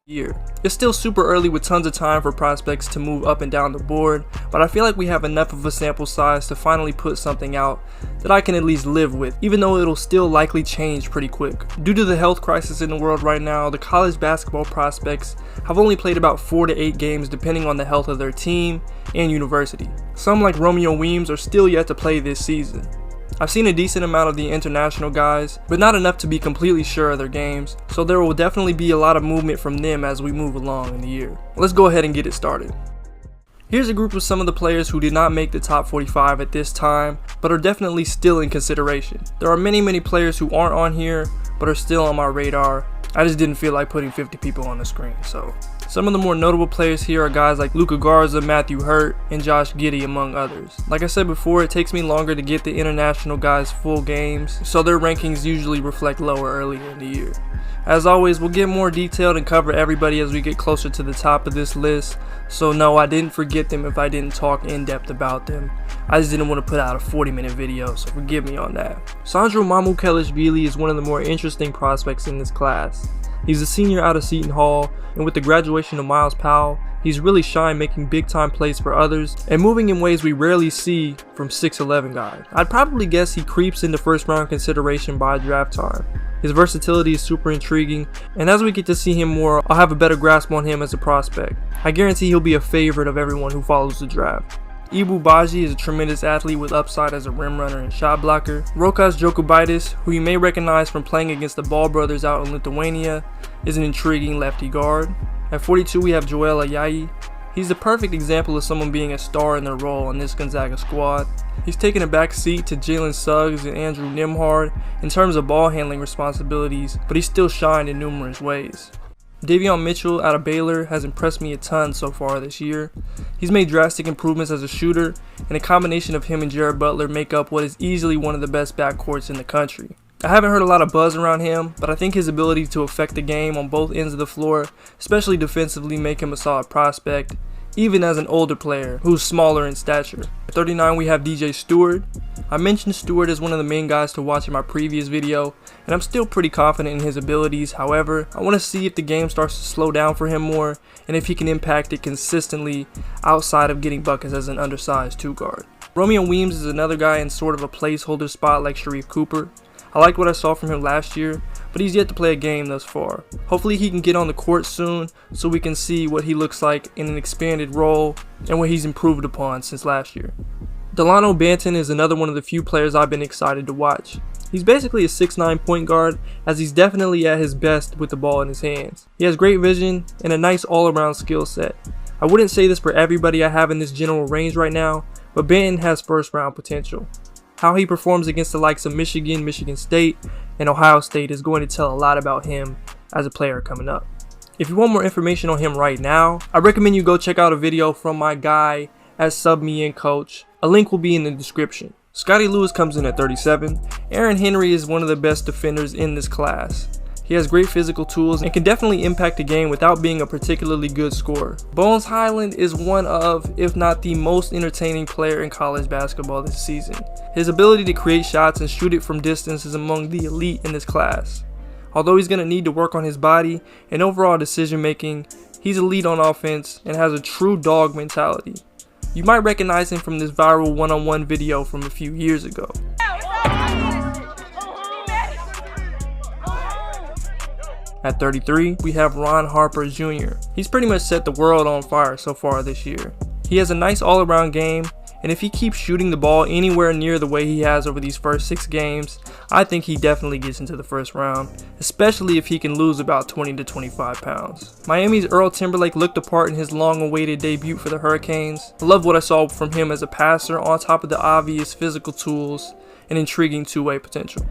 year. It's still super early with tons of time for prospects to move up and down the board, but I feel like we have enough of a sample size to finally put something out that I can at least live with, even though it'll still likely change pretty quick. Due to the health crisis in the world right now, the college basketball prospects have only played about 4 to 8 games depending on the health of their team and university. Some like Romeo Weems are still yet to play this season. I've seen a decent amount of the international guys, but not enough to be completely sure of their games, so there will definitely be a lot of movement from them as we move along in the year. Let's go ahead and get it started. Here's a group of some of the players who did not make the top 45 at this time, but are definitely still in consideration. There are many players who aren't on here, but are still on my radar. I just didn't feel like putting 50 people on the screen, so. Some of the more notable players here are guys like Luka Garza, Matthew Hurt, and Josh Giddey, among others. Like I said before, it takes me longer to get the international guys full games, so their rankings usually reflect lower earlier in the year. As always, we'll get more detailed and cover everybody as we get closer to the top of this list, so no, I didn't forget them if I didn't talk in depth about them. I just didn't want to put out a 40-minute video, so forgive me on that. Sandro Mamukelashvili is one of the more interesting prospects in this class. He's a senior out of Seton Hall, and with the graduation of Myles Powell, he's really shined, making big time plays for others and moving in ways we rarely see from 6'11" guys. I'd probably guess he creeps into first round consideration by draft time. His versatility is super intriguing, and as we get to see him more, I'll have a better grasp on him as a prospect. I guarantee he'll be a favorite of everyone who follows the draft. Ibu Baji is a tremendous athlete with upside as a rim runner and shot blocker. Rokas Jokubaitis, who you may recognize from playing against the Ball brothers out in Lithuania, is an intriguing lefty guard. At 42 we have Joel Ayayi. He's the perfect example of someone being a star in their role on this Gonzaga squad. He's taken a back seat to Jalen Suggs and Andrew Nembhard in terms of ball handling responsibilities, but he's still shined in numerous ways. Davion Mitchell out of Baylor has impressed me a ton so far this year. He's made drastic improvements as a shooter, and a combination of him and Jared Butler make up what is easily one of the best backcourts in the country. I haven't heard a lot of buzz around him, but I think his ability to affect the game on both ends of the floor, especially defensively, make him a solid prospect, even as an older player who's smaller in stature. At 39 we have DJ Stewart. I mentioned Stewart as one of the main guys to watch in my previous video, and I'm still pretty confident in his abilities. However, I want to see if the game starts to slow down for him more, and if he can impact it consistently outside of getting buckets as an undersized 2-guard. Romeo Weems is another guy in sort of a placeholder spot like Sharife Cooper. I liked what I saw from him last year, but he's yet to play a game thus far. Hopefully he can get on the court soon so we can see what he looks like in an expanded role and what he's improved upon since last year. Delano Banton is another one of the few players I've been excited to watch. He's basically a 6'9" point guard, as he's definitely at his best with the ball in his hands. He has great vision and a nice all-around skill set. I wouldn't say this for everybody I have in this general range right now, but Banton has first-round potential. How he performs against the likes of Michigan, Michigan State, and Ohio State is going to tell a lot about him as a player coming up. If you want more information on him right now, I recommend you go check out a video from my guy at SubMeInCoach. A link will be in the description. Scotty Lewis comes in at 37. Aaron Henry is one of the best defenders in this class. He has great physical tools and can definitely impact the game without being a particularly good scorer. Bones Hyland is one of, if not the most entertaining player in college basketball this season. His ability to create shots and shoot it from distance is among the elite in this class. Although he's going to need to work on his body and overall decision making, he's elite on offense and has a true dog mentality. You might recognize him from this viral one-on-one video from a few years ago. At 33, we have Ron Harper Jr. He's pretty much set the world on fire so far this year. He has a nice all-around game, and if he keeps shooting the ball anywhere near the way he has over these first 6 games, I think he definitely gets into the first round, especially if he can lose about 20 to 25 pounds. Miami's Earl Timberlake looked apart in his long-awaited debut for the Hurricanes. I love what I saw from him as a passer on top of the obvious physical tools and intriguing two-way potential.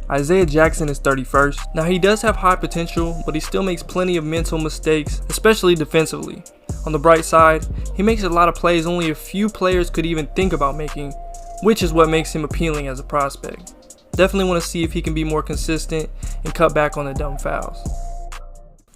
Isaiah Jackson is 31st. Now he does have high potential, but he still makes plenty of mental mistakes, especially defensively. On the bright side, he makes a lot of plays only a few players could even think about making, which is what makes him appealing as a prospect. Definitely want to see if he can be more consistent and cut back on the dumb fouls.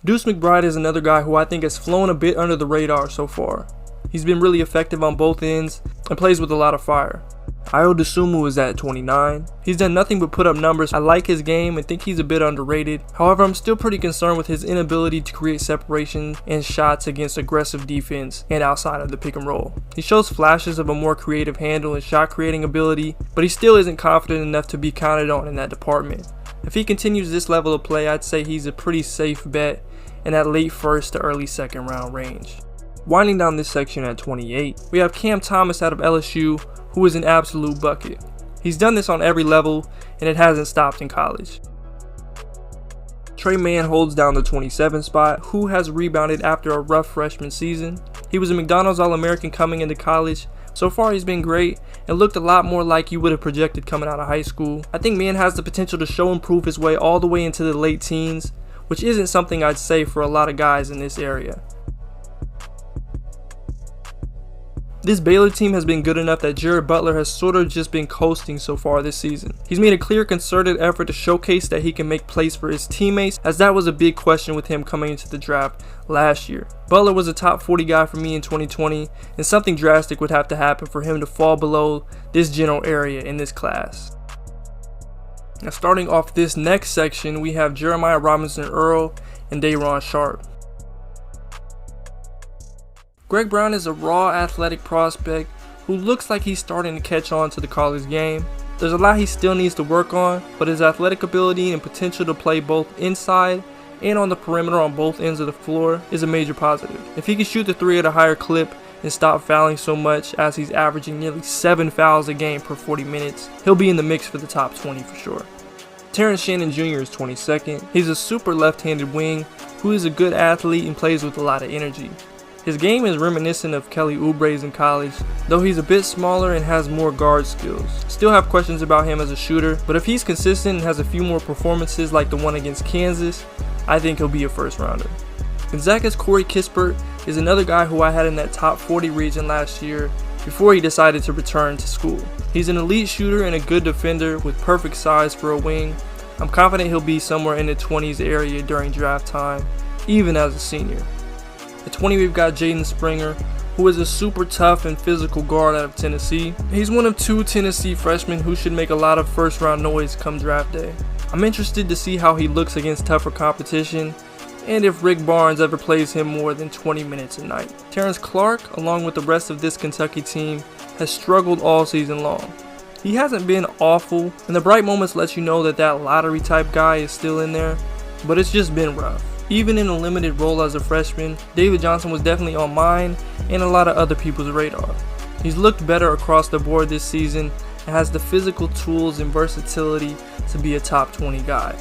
Deuce McBride is another guy who I think has flown a bit under the radar so far. He's been really effective on both ends and plays with a lot of fire. Ayo Dosunmu is at 29. He's done nothing but put up numbers. I like his game and think he's a bit underrated. However, I'm still pretty concerned with his inability to create separation and shots against aggressive defense and outside of the pick and roll. He shows flashes of a more creative handle and shot creating ability, but he still isn't confident enough to be counted on in that department. If he continues this level of play, I'd say he's a pretty safe bet in that late first to early second round range. Winding down this section at 28, we have Cam Thomas out of LSU, who is an absolute bucket. He's done this on every level, and it hasn't stopped in college. Tre Mann holds down the 27 spot, who has rebounded after a rough freshman season. He was a McDonald's All-American coming into college. So far he's been great and looked a lot more like you would have projected coming out of high school. I think Mann has the potential to show and prove his way all the way into the late teens, which isn't something I'd say for a lot of guys in this area. This Baylor team has been good enough that Jared Butler has sort of just been coasting so far this season. He's made a clear concerted effort to showcase that he can make plays for his teammates, as that was a big question with him coming into the draft last year. Butler was a top 40 guy for me in 2020, and something drastic would have to happen for him to fall below this general area in this class. Now starting off this next section, we have Jeremiah Robinson Earl and Day'Ron Sharpe. Greg Brown is a raw athletic prospect who looks like he's starting to catch on to the college game. There's a lot he still needs to work on, but his athletic ability and potential to play both inside and on the perimeter on both ends of the floor is a major positive. If he can shoot the three at a higher clip and stop fouling so much, as he's averaging nearly 7 fouls a game per 40 minutes, he'll be in the mix for the top 20 for sure. Terrence Shannon Jr. is 22nd. He's a super left-handed wing who is a good athlete and plays with a lot of energy. His game is reminiscent of Kelly Oubre's in college, though he's a bit smaller and has more guard skills. Still have questions about him as a shooter, but if he's consistent and has a few more performances like the one against Kansas, I think he'll be a first rounder. Gonzaga's Corey Kispert is another guy who I had in that top 40 region last year before he decided to return to school. He's an elite shooter and a good defender with perfect size for a wing. I'm confident he'll be somewhere in the 20s area during draft time, even as a senior. At 20, we've got Jaden Springer, who is a super tough and physical guard out of Tennessee. He's one of 2 Tennessee freshmen who should make a lot of first round noise come draft day. I'm interested to see how he looks against tougher competition and if Rick Barnes ever plays him more than 20 minutes a night. Terrence Clark, along with the rest of this Kentucky team, has struggled all season long. He hasn't been awful, and the bright moments let you know that that lottery type guy is still in there, but it's just been rough. Even in a limited role as a freshman, David Johnson was definitely on mine and a lot of other people's radar. He's looked better across the board this season and has the physical tools and versatility to be a top 20 guy.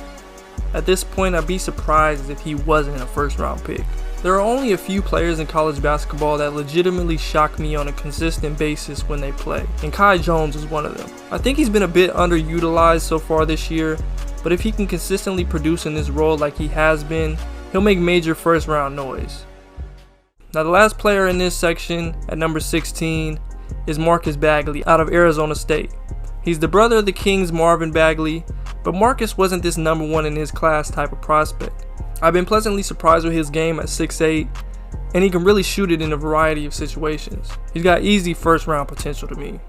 At this point, I'd be surprised if he wasn't a first round pick. There are only a few players in college basketball that legitimately shock me on a consistent basis when they play, and Kai Jones is one of them. I think he's been a bit underutilized so far this year, but if he can consistently produce in this role like he has been, he'll make major first round noise. Now the last player in this section at number 16 is Marcus Bagley out of Arizona State. He's the brother of the Kings' Marvin Bagley, but Marcus wasn't this number 1 in his class type of prospect. I've been pleasantly surprised with his game at 6'8", and he can really shoot it in a variety of situations. He's got easy first round potential to me.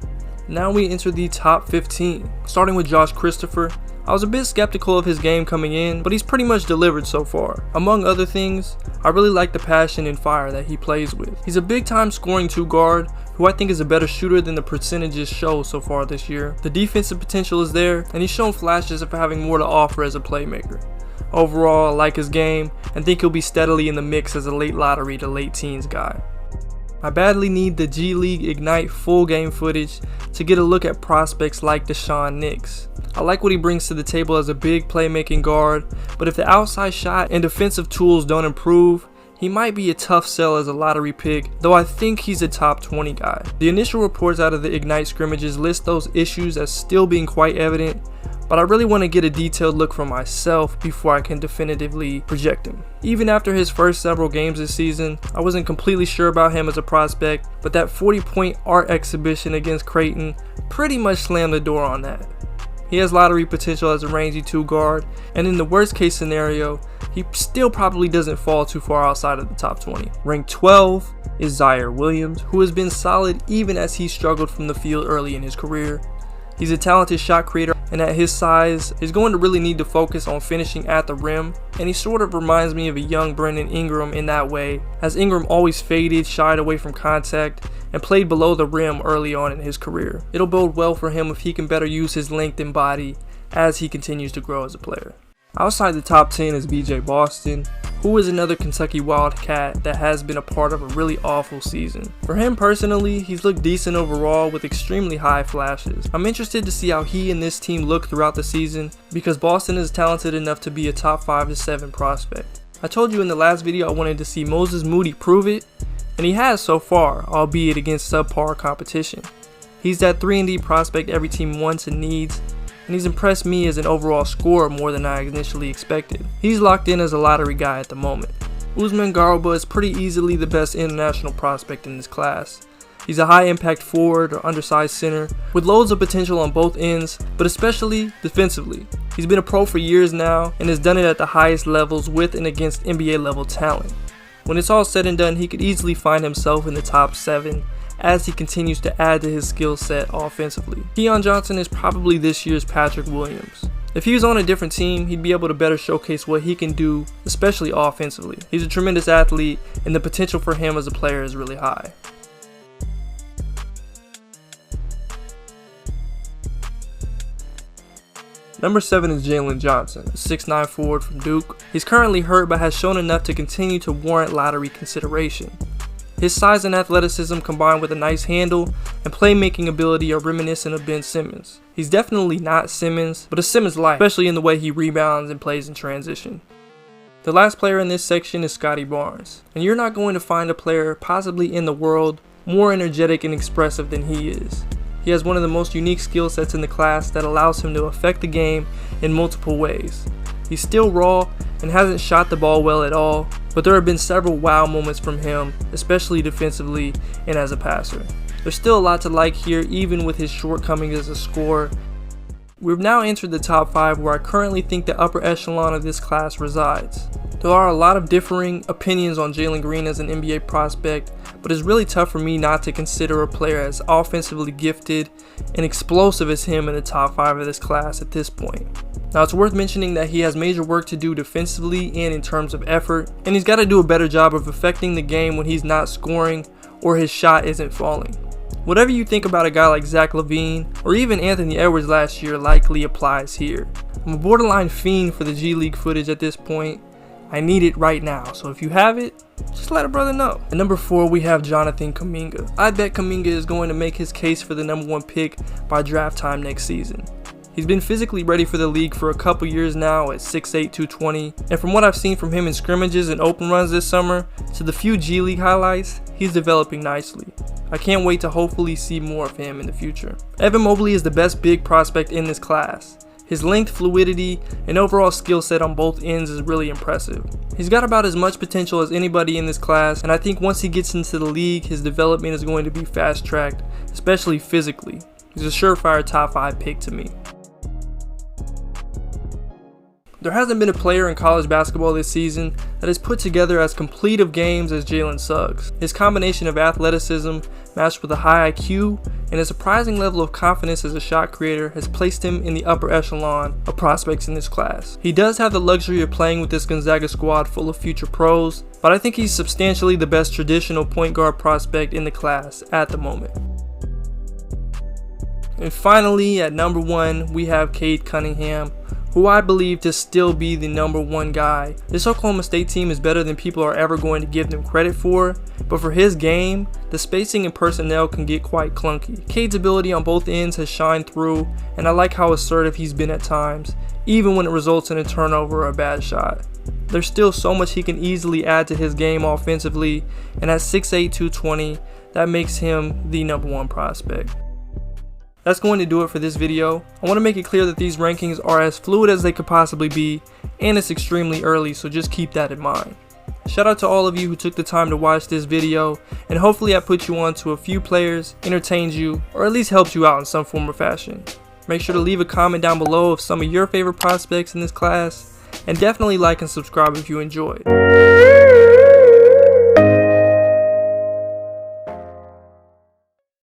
Now we enter the top 15, starting with Josh Christopher. I was a bit skeptical of his game coming in, but he's pretty much delivered so far. Among other things, I really like the passion and fire that he plays with. He's a big time scoring 2 guard who I think is a better shooter than the percentages show so far this year. The defensive potential is there, and he's shown flashes of having more to offer as a playmaker. Overall, I like his game and think he'll be steadily in the mix as a late lottery to late teens guy. I badly need the G League Ignite full game footage to get a look at prospects like Deshaun Nix. I like what he brings to the table as a big playmaking guard, but if the outside shot and defensive tools don't improve, he might be a tough sell as a lottery pick, though I think he's a top 20 guy. The initial reports out of the Ignite scrimmages list those issues as still being quite evident, but I really want to get a detailed look from myself before I can definitively project him. Even after his first several games this season, I wasn't completely sure about him as a prospect, but that 40-point art exhibition against Creighton pretty much slammed the door on that. He has lottery potential as a rangy 2 guard, and in the worst case scenario, he still probably doesn't fall too far outside of the top 20. Ranked 12 is Zaire Williams, who has been solid even as he struggled from the field early in his career. He's a talented shot creator, and at his size, is going to really need to focus on finishing at the rim, and he sort of reminds me of a young Brandon Ingram in that way, as Ingram always faded, shied away from contact, and played below the rim early on in his career. It'll bode well for him if he can better use his length and body as he continues to grow as a player. Outside the top 10 is BJ Boston, who is another Kentucky Wildcat that has been a part of a really awful season. For him personally, he's looked decent overall with extremely high flashes. I'm interested to see how he and this team look throughout the season because Boston is talented enough to be a top 5 to 7 prospect. I told you in the last video I wanted to see Moses Moody prove it, and he has so far, albeit against subpar competition. He's that 3-and-D prospect every team wants and needs, and he's impressed me as an overall scorer more than I initially expected. He's locked in as a lottery guy at the moment. Usman Garuba is pretty easily the best international prospect in this class. He's a high impact forward or undersized center with loads of potential on both ends, but especially defensively. He's been a pro for years now and has done it at the highest levels with and against NBA level talent. When it's all said and done, he could easily find himself in the top 7 as he continues to add to his skill set offensively. Keon Johnson is probably this year's Patrick Williams. If he was on a different team, he'd be able to better showcase what he can do, especially offensively. He's a tremendous athlete, and the potential for him as a player is really high. Number 7 is Jalen Johnson, a 6'9" forward from Duke. He's currently hurt but has shown enough to continue to warrant lottery consideration. His size and athleticism combined with a nice handle and playmaking ability are reminiscent of Ben Simmons. He's definitely not Simmons, but a Simmons-like, especially in the way he rebounds and plays in transition. The last player in this section is Scotty Barnes, and you're not going to find a player possibly in the world more energetic and expressive than he is. He has one of the most unique skill sets in the class that allows him to affect the game in multiple ways. He's still raw and hasn't shot the ball well at all, but there have been several wow moments from him, especially defensively and as a passer. There's still a lot to like here even with his shortcomings as a scorer. We've now entered the top 5 where I currently think the upper echelon of this class resides. There are a lot of differing opinions on Jalen Green as an NBA prospect, but it's really tough for me not to consider a player as offensively gifted and explosive as him in the top 5 of this class at this point. Now it's worth mentioning that he has major work to do defensively and in terms of effort, and he's got to do a better job of affecting the game when he's not scoring or his shot isn't falling. Whatever you think about a guy like Zach LaVine or even Anthony Edwards last year likely applies here. I'm a borderline fiend for the G League footage at this point. I need it right now, so if you have it, just let a brother know. At number 4 we have Jonathan Kuminga. I bet Kuminga is going to make his case for the number 1 pick by draft time next season. He's been physically ready for the league for a couple years now at 6'8", 220, and from what I've seen from him in scrimmages and open runs this summer to the few G League highlights, he's developing nicely. I can't wait to hopefully see more of him in the future. Evan Mobley is the best big prospect in this class. His length, fluidity, and overall skill set on both ends is really impressive. He's got about as much potential as anybody in this class, and I think once he gets into the league, his development is going to be fast-tracked, especially physically. He's a surefire top 5 pick to me. There hasn't been a player in college basketball this season that has put together as complete of games as Jalen Suggs. His combination of athleticism matched with a high IQ and a surprising level of confidence as a shot creator has placed him in the upper echelon of prospects in this class. He does have the luxury of playing with this Gonzaga squad full of future pros, but I think he's substantially the best traditional point guard prospect in the class at the moment. And finally, at number 1, we have Cade Cunningham, who I believe to still be the number 1 guy. This Oklahoma State team is better than people are ever going to give them credit for, but for his game, the spacing and personnel can get quite clunky. Cade's ability on both ends has shined through, and I like how assertive he's been at times, even when it results in a turnover or a bad shot. There's still so much he can easily add to his game offensively, and at 6'8", 220, that makes him the number 1 prospect. That's going to do it for this video. I want to make it clear that these rankings are as fluid as they could possibly be, and it's extremely early, so just keep that in mind. Shout out to all of you who took the time to watch this video, and hopefully I put you on to a few players, entertained you, or at least helped you out in some form or fashion. Make sure to leave a comment down below of some of your favorite prospects in this class, and definitely like and subscribe if you enjoyed.